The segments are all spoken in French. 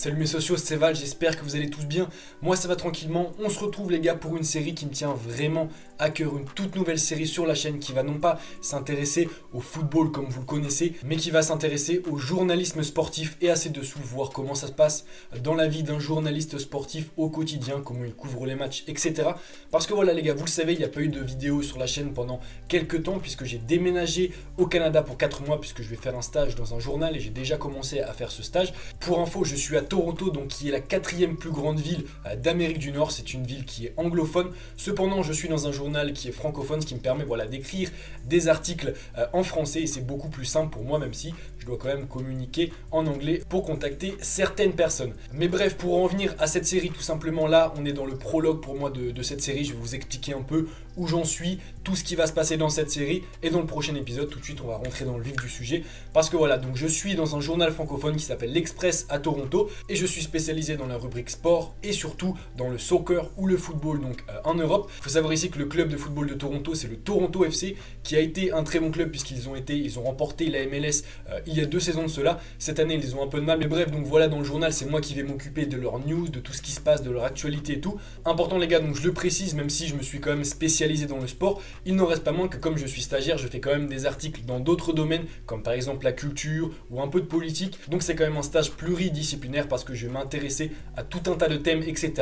Salut mes socios, c'est Val, j'espère que vous allez tous bien. Moi ça va tranquillement, on se retrouve les gars pour une série qui me tient vraiment à cœur. Une toute nouvelle série sur la chaîne qui va non pas s'intéresser au football comme vous le connaissez, mais qui va s'intéresser au journalisme sportif et à ses dessous, voir comment ça se passe dans la vie d'un journaliste sportif au quotidien, comment il couvre les matchs, etc. Parce que voilà les gars, vous le savez, il n'y a pas eu de vidéo sur la chaîne pendant quelques temps puisque j'ai déménagé au Canada pour 4 mois puisque je vais faire un stage dans un journal et j'ai déjà commencé à faire ce stage. Pour info, je suis à Toronto, donc qui est la 4e plus grande ville d'Amérique du Nord. C'est une ville qui est anglophone. Cependant, je suis dans un journal qui est francophone, ce qui me permet d'écrire des articles en français et c'est beaucoup plus simple pour moi, même si je dois quand même communiquer en anglais pour contacter certaines personnes. Mais bref, pour en venir à cette série, tout simplement là, on est dans le prologue pour moi de cette série. Je vais vous expliquer un peu où j'en suis, tout ce qui va se passer dans cette série et dans le prochain épisode. Tout de suite, on va rentrer dans le vif du sujet parce que voilà, donc je suis dans un journal francophone qui s'appelle L'Express à Toronto et je suis spécialisé dans la rubrique sport et surtout dans le soccer ou le football donc en Europe. Il faut savoir ici que le club de football de Toronto, c'est le Toronto FC qui a été un très bon club puisqu'ils ont remporté la MLS il y a 2 saisons de cela. Cette année, ils ont un peu de mal, mais bref, donc voilà, dans le journal, c'est moi qui vais m'occuper de leurs news, de tout ce qui se passe, de leur actualité et tout. Important les gars, donc je le précise, même si je me suis quand même spécialisé dans le sport, il n'en reste pas moins que comme je suis stagiaire, je fais quand même des articles dans d'autres domaines, comme par exemple la culture ou un peu de politique. Donc c'est quand même un stage pluridisciplinaire parce que je vais m'intéresser à tout un tas de thèmes, etc.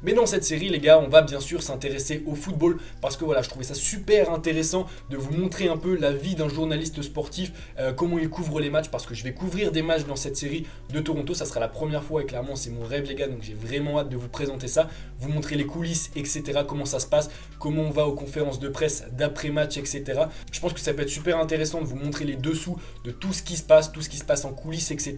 Mais dans cette série, les gars, on va bien sûr s'intéresser au football parce que voilà, je trouvais ça super intéressant de vous montrer un peu la vie d'un journaliste sportif, comment il couvre les matchs, parce que je vais couvrir des matchs dans cette série de Toronto. Ça sera la première fois et clairement c'est mon rêve les gars, donc j'ai vraiment hâte de vous présenter ça, vous montrer les coulisses, etc. Comment ça se passe, comment on va aux conférences de presse d'après-match, etc. Je pense que ça peut être super intéressant de vous montrer les dessous de tout ce qui se passe, en coulisses, etc.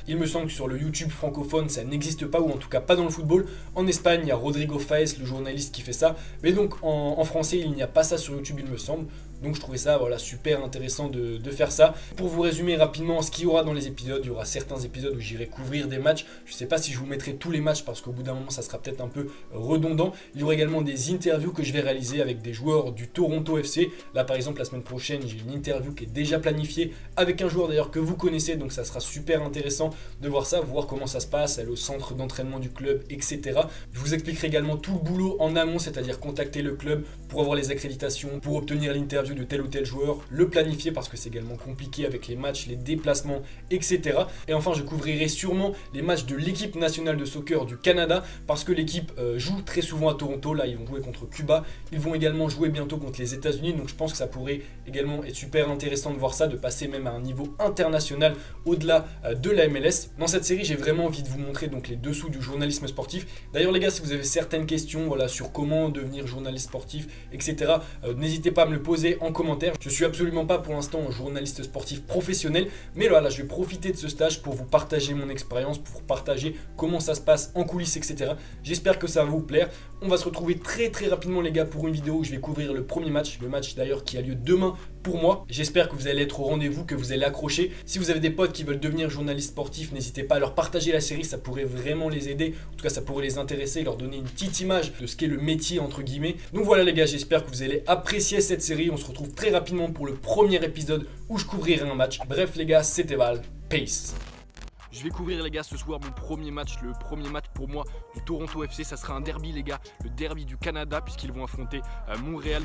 Il me semble que sur le YouTube francophone ça n'existe pas, ou en tout cas pas dans le football. En Espagne il y a Rodrigo Faes, le journaliste qui fait ça, mais donc en français il n'y a pas ça sur YouTube il me semble. Donc je trouvais ça super intéressant de faire ça. Pour vous résumer rapidement ce qu'il y aura dans les épisodes, il y aura certains épisodes où j'irai couvrir des matchs. Je ne sais pas si je vous mettrai tous les matchs parce qu'au bout d'un moment ça sera peut-être un peu redondant. Il y aura également des interviews que je vais réaliser avec des joueurs du Toronto FC. Là par exemple la semaine prochaine j'ai une interview qui est déjà planifiée avec un joueur d'ailleurs que vous connaissez. Donc ça sera super intéressant de voir ça, voir comment ça se passe, aller au centre d'entraînement du club, etc. Je vous expliquerai également tout le boulot en amont, c'est-à-dire contacter le club pour avoir les accréditations, pour obtenir l'interview de tel ou tel joueur, le planifier parce que c'est également compliqué avec les matchs, les déplacements, etc. Et enfin je couvrirai sûrement les matchs de l'équipe nationale de soccer du Canada parce que l'équipe joue très souvent à Toronto. Là ils vont jouer contre Cuba, ils vont également jouer bientôt contre les États-Unis, donc je pense que ça pourrait également être super intéressant de voir ça, de passer même à un niveau international au-delà de la MLS. Dans cette série j'ai vraiment envie de vous montrer donc les dessous du journalisme sportif. D'ailleurs les gars, si vous avez certaines questions sur comment devenir journaliste sportif, etc. N'hésitez pas à me le poser en commentaire. Je suis absolument pas pour l'instant un journaliste sportif professionnel, mais là je vais profiter de ce stage pour vous partager mon expérience, pour vous partager comment ça se passe en coulisses, etc. J'espère que ça va vous plaire. On va se retrouver très rapidement les gars pour une vidéo où je vais couvrir le premier match, le match d'ailleurs qui a lieu demain pour moi. J'espère que vous allez être au rendez-vous, que vous allez accrocher. Si vous avez des potes qui veulent devenir journalistes sportifs, n'hésitez pas à leur partager la série, ça pourrait vraiment les aider. En tout cas ça pourrait les intéresser, leur donner une petite image de ce qu'est le métier entre guillemets. Donc voilà les gars, j'espère que vous allez apprécier cette série. On se retrouve très rapidement pour le premier épisode où je couvrirai un match. Bref les gars, c'était Val, peace. Je vais couvrir les gars ce soir mon premier match, le premier match pour moi du Toronto FC. Ça sera un derby les gars, le derby du Canada puisqu'ils vont affronter Montréal.